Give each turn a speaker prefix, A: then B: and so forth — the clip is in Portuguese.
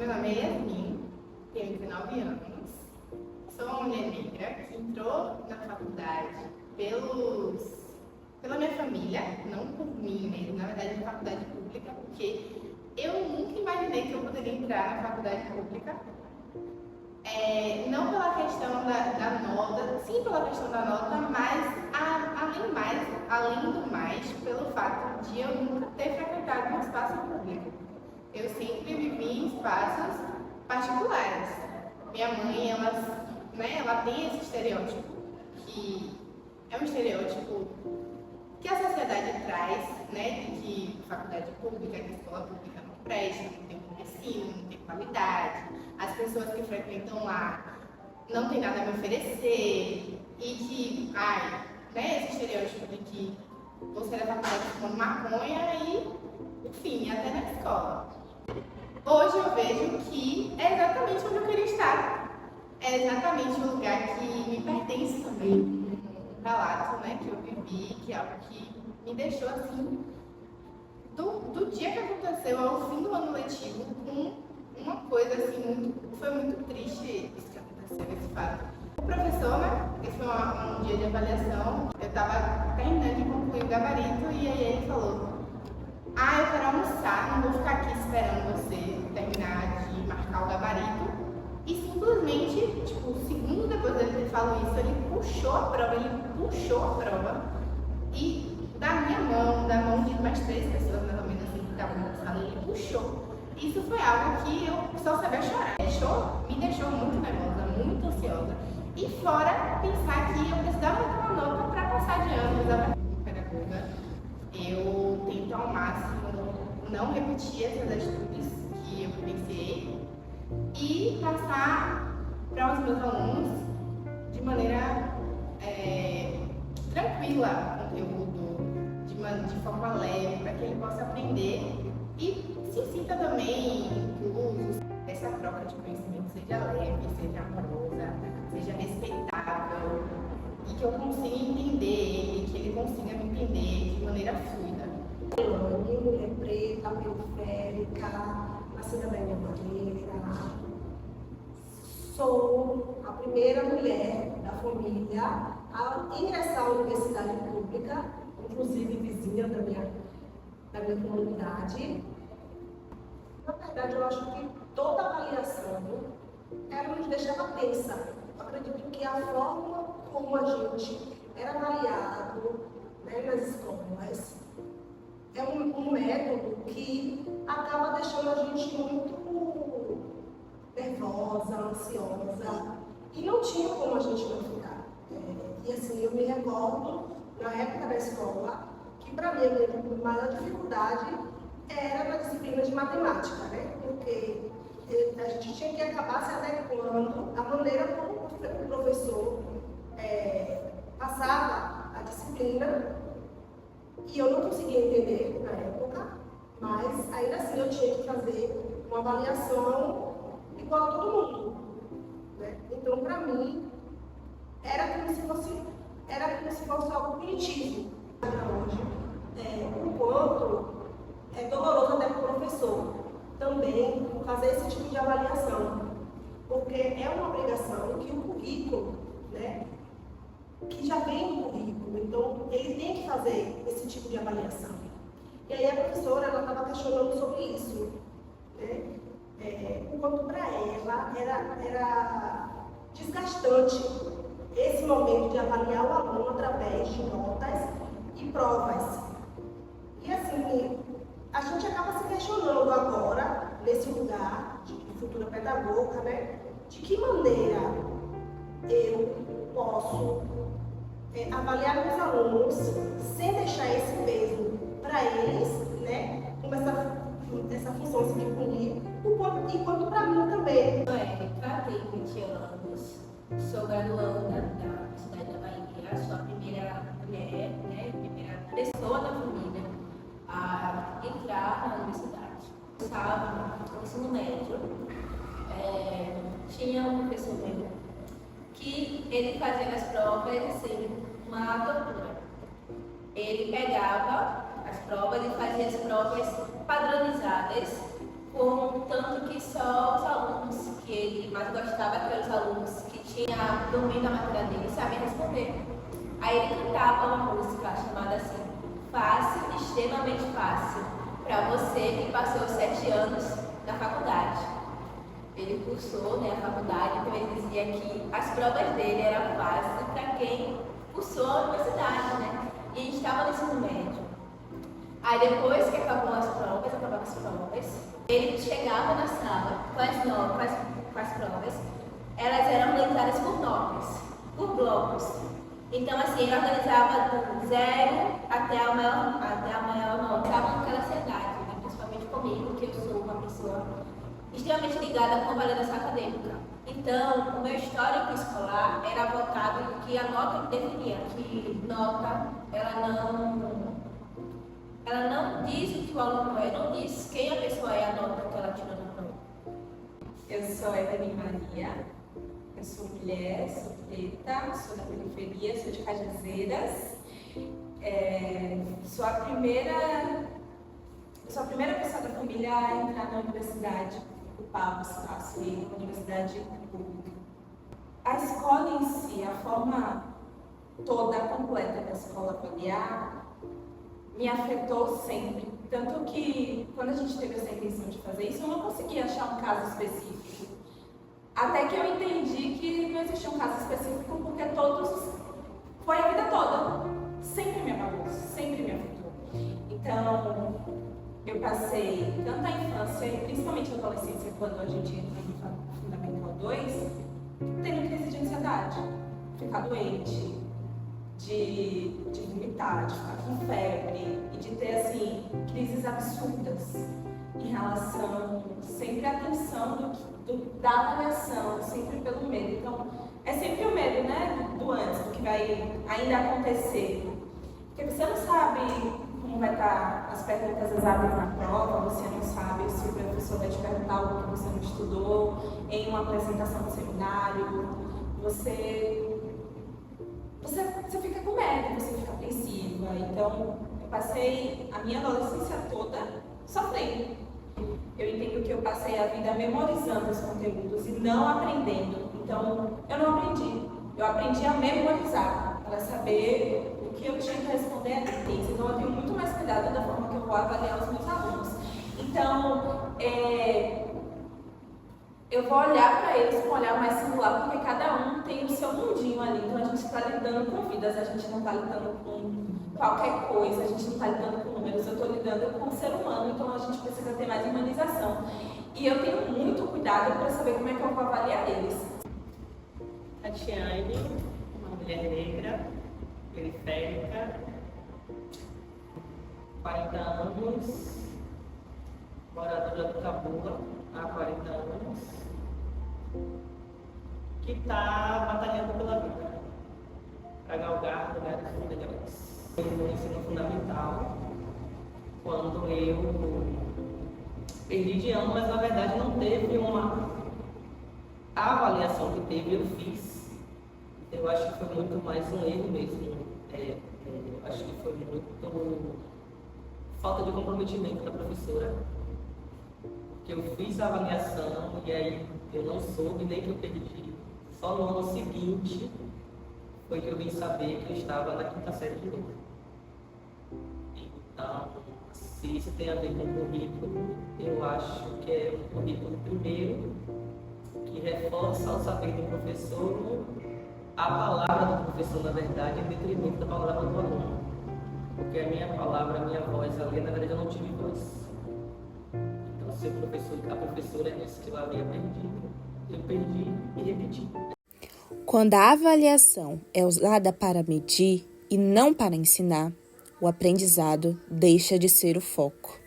A: Meu nome é Yasmin, tenho 19 anos, sou uma mulher negra que entrou na faculdade pela minha família, não por mim mesmo, na verdade é faculdade pública, porque eu nunca imaginei que eu poderia entrar na faculdade pública. Não pela questão da nota, sim pela questão da nota, mas além do mais, pelo fato de eu nunca ter frequentado um espaço público. Eu sempre vivi em espaços particulares. Minha mãe, ela tem esse estereótipo, que é um estereótipo que a sociedade traz, né, de que faculdade pública, que escola pública não presta, não tem bom ensino, não tem qualidade, as pessoas que frequentam lá não tem nada a me oferecer, e que, esse estereótipo de que você na faculdade fumando maconha e, enfim, até na escola. Hoje eu vejo que é exatamente onde eu queria estar. É exatamente o lugar que me pertence também. Um relato, né, que eu vivi, que é algo que me deixou assim, do dia que aconteceu ao fim do ano letivo, com uma coisa assim, foi muito triste isso que aconteceu, esse fato. O professor, né, esse foi um dia de avaliação, eu estava terminando de concluir o gabarito e aí ele falou: eu quero almoçar, não vou ficar aqui esperando você terminar de marcar o gabarito. E simplesmente, segundos depois dele falou isso, ele puxou a prova e da minha mão, da mão de mais 3 pessoas mais ou menos assim, que estavam na sala, ele puxou. Isso foi algo que eu só sabia chorar. Me deixou muito nervosa, muito ansiosa. E fora pensar que eu precisava ter uma nota para passar de ano, como pedagoga. Eu tento ao máximo não repetir essas atitudes que eu vivenciei e passar para os meus alunos de maneira tranquila o conteúdo, de forma leve, para que ele possa aprender e se sinta também incluso. Essa troca de conhecimento seja leve, seja amorosa, seja respeitável e que eu consiga entender ele, que ele consiga me entender de maneira fluida.
B: Mulher preta, periférica, nascida da minha maneira. Sou a primeira mulher da família a ingressar à universidade pública, inclusive vizinha da minha comunidade. Na verdade, eu acho que toda avaliação ela nos deixava tensa. Eu acredito que a forma como a gente era avaliado, né, nas escolas é um método que acaba deixando a gente muito nervosa, ansiosa, e não tinha como a gente não ficar. E assim, eu me recordo, na época da escola, que para mim a minha maior dificuldade era na disciplina de matemática, né? Porque a gente tinha que acabar se adequando à maneira como o professor passava a disciplina, e eu não conseguia entender na época, mas ainda assim eu tinha que fazer uma avaliação igual a todo mundo, né? Então, para mim, era como se fosse algo punitivo. Hoje, o quanto é doloroso até para o professor também fazer esse tipo de avaliação, porque é uma obrigação que o currículo, né, que já vem no currículo, então ele tem que fazer esse tipo de avaliação. E aí a professora estava questionando sobre isso, né? O quanto para ela era desgastante esse momento de avaliar o aluno através de notas e provas. E assim, a gente acaba se questionando agora, nesse lugar de futura pedagoga, né? De que maneira eu posso avaliar meus alunos sem deixar esse peso para eles, né? Com essa função assim, de punir, enquanto para mim também.
C: Tenho 20 anos, sou graduanda da Universidade da Bahia, sou a primeira mulher, né? Primeira pessoa da família a entrar na universidade. Eu estava no ensino médio, tinha um professor meu que ele fazia as provas assim, uma tortura. Ele pegava as provas e fazia as provas padronizadas, com tanto que só mas gostava que os alunos que tinham domínio da matéria dele sabiam responder. Aí ele cantava uma música chamada assim, Fácil, Extremamente Fácil, para você que passou 7 anos na faculdade. Ele cursou, né, a faculdade, então ele dizia que as provas dele eram fáceis para quem cursou a universidade, né? E estava no ensino médio. Aí depois que acabavam as provas, ele chegava na sala com as provas, elas eram organizadas por notas, por blocos. Então assim, ele organizava do 0 até a maior nota. Estava naquela ansiedade, né? Principalmente comigo, que eu sou uma pessoa extremamente ligada com a validade acadêmica. Então, o meu histórico escolar era voltado no que a nota definia, que nota, ela não diz o que o aluno é, não diz quem a pessoa é, a nota que ela tirou na prova.
D: Eu sou Evelyn Maria, eu sou mulher, sou preta, sou da periferia, sou de Cajazeiras. Sou a primeira pessoa da família a entrar na universidade, ocupar o espaço e na universidade pública. A escola em si, a forma toda completa da escola avaliar, me afetou sempre. Tanto que, quando a gente teve essa intenção de fazer isso, eu não conseguia achar um caso específico. Até que eu entendi que não existia um caso específico, porque foi a vida toda. Sempre me abalou, sempre me afetou. Então, eu passei tanto a infância, e principalmente a adolescência, quando a gente entra no Fundamental 2, tendo crise de ansiedade, ficar doente, de vomitar, de ficar com febre e de ter, assim, crises absurdas em relação sempre à atenção da avaliação, sempre pelo medo. Então, é sempre o medo, né, do antes, do que vai ainda acontecer. Porque você não sabe como vai estar as perguntas exatas na prova, você não sabe se o professor vai te perguntar algo que você não estudou em uma apresentação de seminário. Você fica com medo, você fica apreensiva. Então, eu passei a minha adolescência toda sofrendo. Eu entendo que eu passei a vida memorizando os conteúdos e não aprendendo. Então, eu não aprendi. Eu aprendi a memorizar, para saber o que eu tinha que responder a questões. Então, eu tenho muito mais cuidado da forma que eu vou avaliar os meus alunos. Então, eu vou olhar para eles com um olhar mais singular, porque cada um tem o seu mundinho ali. Então, a gente está lidando com vidas, a gente não está lidando com qualquer coisa, a gente não está lidando com números, eu estou lidando com o ser humano, então a gente precisa ter mais humanização. E eu tenho muito cuidado para saber como é que eu vou avaliar eles.
E: Tatiane, uma mulher negra, periférica, 40 anos, moradora do Cabula há 40 anos, que está batalhando pela vida, para galgar lugares melhores. No ensino fundamental, quando eu perdi de ano, mas na verdade não teve a avaliação que teve, eu fiz. Eu acho que foi muito mais um erro mesmo. Eu acho que foi muito falta de comprometimento da professora. Porque eu fiz a avaliação e aí eu não soube nem que eu perdi. Só no ano seguinte foi que eu vim saber que eu estava na 5ª série de novo. Então, se isso tem a ver com o currículo, eu acho que é um currículo primeiro que reforça o saber do professor, a palavra do professor, na verdade, em detrimento da palavra do aluno. Porque a minha palavra, a minha voz ali, na verdade, eu não tive voz. Então, se o professor, a professora disse que eu havia perdido, eu perdi e repeti.
F: Quando a avaliação é usada para medir e não para ensinar, o aprendizado deixa de ser o foco.